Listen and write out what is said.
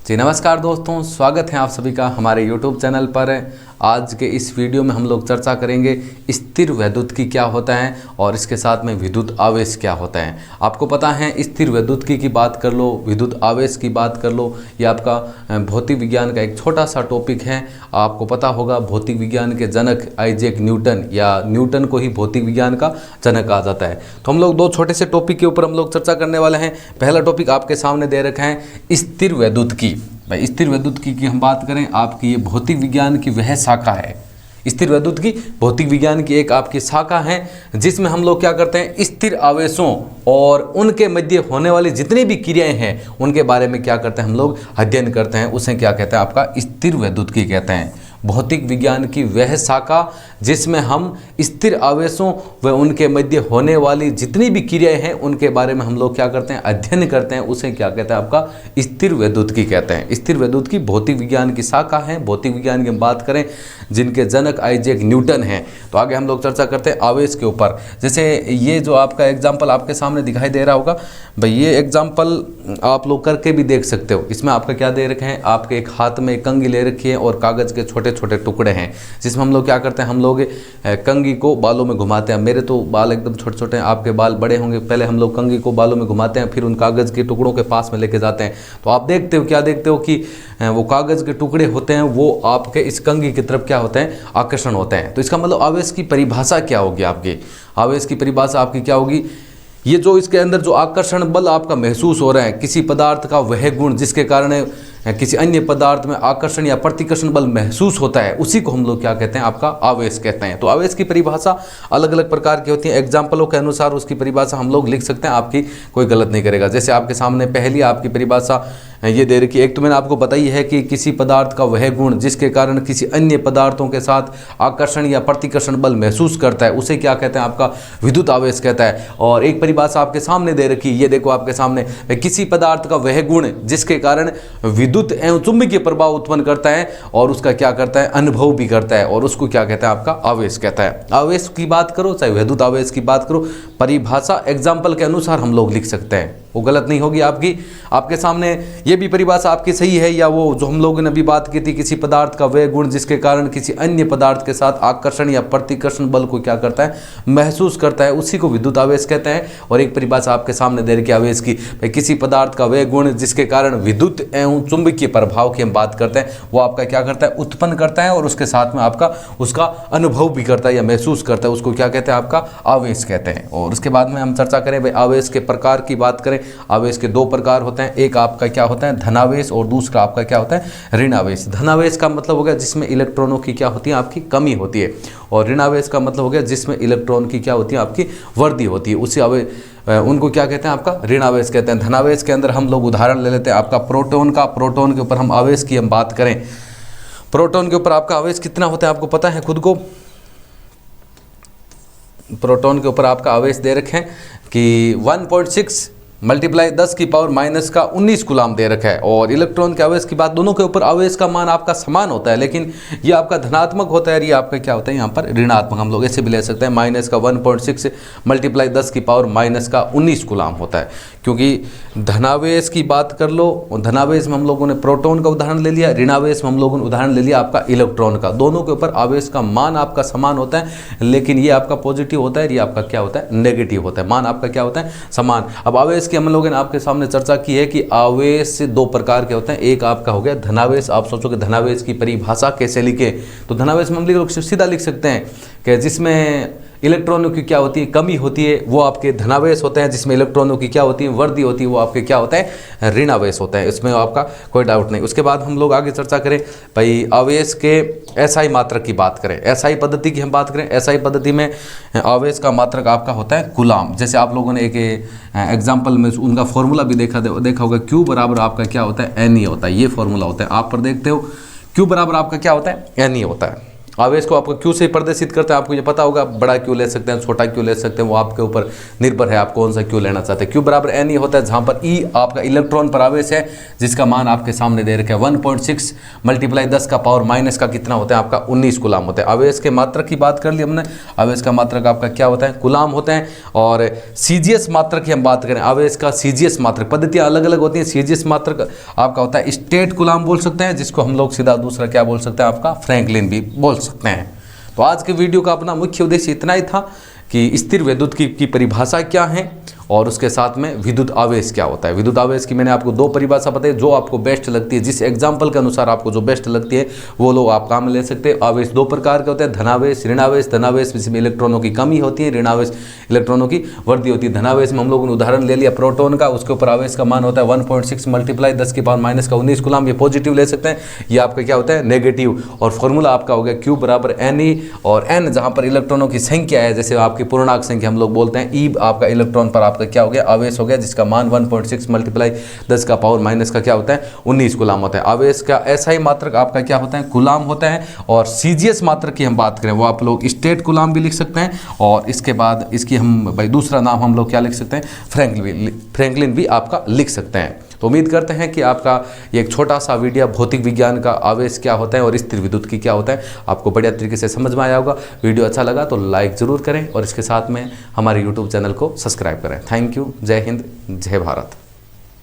जी नमस्कार दोस्तों, स्वागत है आप सभी का हमारे YouTube चैनल पर। आज के इस वीडियो में हम लोग चर्चा करेंगे स्थिर वैद्युतिकी क्या होता है और इसके साथ में विद्युत आवेश क्या होता है। आपको पता है स्थिर वैद्युतिकी की बात कर लो, विद्युत आवेश की बात कर लो, ये आपका भौतिक विज्ञान का एक छोटा सा टॉपिक है। आपको पता होगा भौतिक विज्ञान के जनक आइजैक न्यूटन या न्यूटन को ही भौतिक विज्ञान का जनक कहा जाता है। तो हम लोग दो छोटे से टॉपिक के ऊपर हम लोग चर्चा करने वाले हैं। पहला टॉपिक आपके सामने दे रखा है स्थिर वैद्युतिकी। भाई स्थिर वैद्युतिकी की हम बात करें, आपकी ये भौतिक विज्ञान की वह शाखा है। स्थिर वैद्युतिकी भौतिक विज्ञान की एक आपकी शाखा है जिसमें हम लोग क्या करते हैं, स्थिर आवेशों और उनके मध्य होने वाली जितनी भी क्रियाएं हैं उनके बारे में क्या करते हैं, हम लोग अध्ययन करते हैं। उसे क्या कहते हैं, आपका स्थिर वैद्युतिकी कहते हैं। भौतिक विज्ञान की वह शाखा जिसमें हम स्थिर आवेशों व उनके मध्य होने वाली जितनी भी क्रियाएं हैं उनके बारे में हम लोग क्या करते हैं, अध्ययन करते हैं। उसे क्या कहते हैं, आपका स्थिर वैद्युतिकी कहते हैं। स्थिर वैद्युतिकी भौतिक विज्ञान की शाखा है। भौतिक विज्ञान की हम बात करें जिनके जनक आइजैक न्यूटन हैं। तो आगे हम लोग चर्चा करते हैं आवेश के ऊपर। जैसे ये जो आपका एग्जाम्पल आपके सामने दिखाई दे रहा होगा, भाई ये एग्जाम्पल आप लोग करके भी देख सकते हो। इसमें आपका क्या दे रखे हैं, आपके एक हाथ में कंघी ले रखी है और कागज़ के छोटे छोटे टुकड़े हैं जिसमें हम लोग क्या करते हैं, हम लोग कंघी को बालों में घुमाते हैं। मेरे तो बाल एकदम छोटे छोटे हैं, आपके बाल बड़े होंगे। पहले हम लोग कंघी को बालों में घुमाते हैं, फिर उन कागज़ के टुकड़ों के पास में लेके जाते हैं। तो आप देखते हो, क्या देखते हो कि वो कागज़ के टुकड़े होते हैं वो आपके इस कंघी की तरफ क्या होते हैं, आकर्षण होते हैं। तो इसका मतलब आवेश की परिभाषा क्या होगी, आपकी आवेश की परिभाषा आपकी क्या होगी, ये जो इसके अंदर जो आकर्षण बल आपका महसूस हो रहा है, किसी पदार्थ का वह गुण जिसके कारण किसी अन्य पदार्थ में आकर्षण या प्रतिकर्षण बल महसूस होता है, उसी को हम लोग क्या कहते हैं, आपका आवेश कहते हैं। तो आवेश की परिभाषा अलग अलग प्रकार की होती है। एग्जाम्पलों के अनुसार उसकी परिभाषा हम लोग लिख सकते हैं, आपकी कोई गलत नहीं करेगा। जैसे आपके सामने पहली आपकी परिभाषा ये दे रखी है, एक तो मैंने आपको बताई है कि किसी पदार्थ का वह गुण जिसके कारण किसी अन्य पदार्थों के साथ आकर्षण या प्रतिकर्षण बल महसूस करता है, उसे क्या कहते हैं, आपका विद्युत आवेश कहता है। और एक परिभाषा आपके सामने दे रखी, ये देखो आपके सामने, किसी पदार्थ का वह गुण जिसके कारण विद्युत एवं चुंबकीय प्रभाव उत्पन्न करता है और उसका क्या करता है, अनुभव भी करता है, और उसको क्या कहता है, आपका आवेश कहता है। आवेश की बात करो चाहे विद्युत आवेश की बात करो, परिभाषा एग्जाम्पल के अनुसार हम लोग लिख सकते हैं, वो गलत नहीं होगी आपकी। आपके सामने ये भी परिभाषा आपकी सही है, या वो जो हम लोगों ने अभी बात की थी, किसी पदार्थ का वह गुण जिसके कारण किसी अन्य पदार्थ के साथ आकर्षण या प्रतिकर्षण बल को क्या करता है, महसूस करता है, उसी को विद्युत आवेश कहते हैं। और एक परिभाषा आपके सामने दे रखी आवेश की, किसी पदार्थ का वह गुण जिसके कारण विद्युत एवं चुंबकीय प्रभाव की हम बात करते हैं, वो आपका क्या करता है, उत्पन्न करता है और उसके साथ में आपका उसका अनुभव भी करता है या महसूस करता है, उसको क्या कहते हैं, आपका आवेश कहते हैं। और उसके बाद में हम चर्चा करें भाई आवेश के प्रकार की बात करें। आवेश के दो प्रकार होते हैं, एक आपका क्या होता है, धनावेश, और दूसरा आपका क्या होता है, ऋण आवेश। धनावेश का मतलब हो गया जिसमें इलेक्ट्रॉनों की क्या होती है, आपकी कमी होती है, और ऋण आवेश का मतलब हो गया जिसमें इलेक्ट्रॉन की क्या होती है, आपकी वृद्धि होती है। उसी उनको क्या कहते हैं, आपका ऋण आवेश कहते हैं। धनावेश के अंदर हम लोग उदाहरण ले लेते हैं आपका प्रोटॉन का। प्रोटॉन के ऊपर हम आवेश की हम बात करें, प्रोटॉन के ऊपर आपका आवेश कितना होता है, आपको पता है खुद को। प्रोटॉन के ऊपर आपका आवेश दे रखे हैं कि 1.6 मल्टीप्लाई 10 की पावर माइनस का 19 कूलाम दे रखा है। और इलेक्ट्रॉन के आवेश की बात, दोनों के ऊपर आवेश का मान आपका समान होता है, लेकिन ये आपका धनात्मक होता है, ये आपका क्या होता है, यहाँ पर ऋणात्मक। हम लोग ऐसे भी ले सकते हैं, माइनस का 1.6 मल्टीप्लाई 10 की पावर माइनस का 19 कूलाम होता है। क्योंकि धनावेश की बात कर लो, धनावेश में हम लोगों ने प्रोटॉन का उदाहरण ले लिया, ऋणावेश में हम लोगों ने उदाहरण ले लिया आपका इलेक्ट्रॉन का। दोनों के ऊपर आवेश का मान आपका समान होता है, लेकिन ये आपका पॉजिटिव होता है, ये आपका क्या होता है, नेगेटिव होता है। मान आपका क्या होता है, समान। अब आवेश की हम लोगों ने आपके सामने चर्चा की है कि आवेश दो प्रकार के होते हैं। एक आपका हो गया धनावेश। आप सोचो कि धनावेश की परिभाषा कैसे लिखे, तो धनावेश में हम सीधा लिख सकते हैं कि जिसमें इलेक्ट्रॉनों की क्या होती है, कमी होती है, वो आपके धनावेश होते हैं। जिसमें इलेक्ट्रॉनों की क्या होती है, वृद्धि होती है, वो आपके क्या होता है, ऋण आवेश होता है। इसमें आपका कोई डाउट नहीं। उसके बाद हम लोग आगे चर्चा करें भाई आवेश के एसआई मात्रक की बात करें। एसआई पद्धति की हम बात करें, एसआई पद्धति में आवेश का मात्रक आपका होता है कूलाम। जैसे आप लोगों ने एक एग्जाम्पल में उनका फॉर्मूला भी देखा होगा, क्यू बराबर आपका क्या होता है, एन ई होता है। ये फॉर्मूला होता है, आप पर देखते हो क्यू बराबर आपका क्या होता है, एन ई होता है। आवेश को आपको क्यू से ही प्रदर्शित करते हैं। आपको ये पता होगा, बड़ा क्यू ले सकते हैं, छोटा क्यू ले सकते हैं, वो आपके ऊपर निर्भर है आप कौन सा क्यू लेना चाहते हैं। क्यू बराबर एन ई होता है, जहाँ पर ई आपका इलेक्ट्रॉन पर आवेश है, जिसका मान आपके सामने दे रखा है 1.6 मल्टीप्लाई 10 का पावर माइनस का कितना होता है आपका 19 गुलाम होता है। आवेश के मात्रक की बात कर ली हमने, आवेश का मात्रक आपका क्या होता है, गुलाम होते हैं। और सीजीएस मात्रक की हम बात करें, आवेश का सीजीएस मात्रक, पद्धतियाँ अलग अलग होती हैं। सीजीएस मात्रक आपका होता है स्टेट गुलाम बोल सकते हैं, जिसको हम लोग सीधा दूसरा क्या बोल सकते हैं, आपका फ्रैंकलिन भी बोल सकते हैं। तो आज के वीडियो का अपना मुख्य उद्देश्य इतना ही था कि स्थिर वैद्युत की परिभाषा क्या है और उसके साथ में विद्युत आवेश क्या होता है। विद्युत आवेश की मैंने आपको 2 परिभाषा बताई, जो आपको बेस्ट लगती है, जिस एग्जाम्पल के अनुसार आपको जो बेस्ट लगती है वो लोग आप काम में ले सकते हैं। आवेश 2 प्रकार के होते हैं, धनावेश, ऋणावेश। धनावेश में इलेक्ट्रॉनों की कमी होती है, ऋणावेश इलेक्ट्रॉनों की वृद्धि होती है। धनावेश में हम लोगों ने उदाहरण ले लिया प्रोटॉन का, उसके ऊपर आवेश का मान होता है 1.6 मल्टीप्लाई 10 की पावर माइनस का 19 गुलाम। ये पॉजिटिव ले सकते हैं, ये आपका क्या होता है, नेगेटिव। और फॉर्मूला आपका हो गया क्यू बराबर एन ई, और एन जहाँ पर इलेक्ट्रॉनों की संख्या है, जैसे आपकी पूर्णांक संख्या हम लोग बोलते हैं, ई आपका इलेक्ट्रॉन पर आपका क्या हो गया, आवेश हो गया, जिसका मान 1.6 मल्टीप्लाई 10 का पावर माइनस का क्या होता है 19 गुलाम होता है। आवेश का ऐसा ही मात्रक आपका क्या होता है, गुलाम होता है। और सीजीएस मात्रक की हम बात करें, वो आप लोग स्टेट गुलाम भी लिख सकते हैं, और इसके बाद इसकी हम भाई दूसरा नाम हम लोग क्या लिख सकते हैं, फ्रैंकलिन भी आपका लिख सकते हैं। तो उम्मीद करते हैं कि आपका ये एक छोटा सा वीडियो भौतिक विज्ञान का आवेश क्या होता है और स्थिर विद्युत की क्या होता है आपको बढ़िया तरीके से समझ में आया होगा। वीडियो अच्छा लगा तो लाइक ज़रूर करें और इसके साथ में हमारे यूट्यूब चैनल को सब्सक्राइब करें। Thank you. जय हिंद, जय भारत।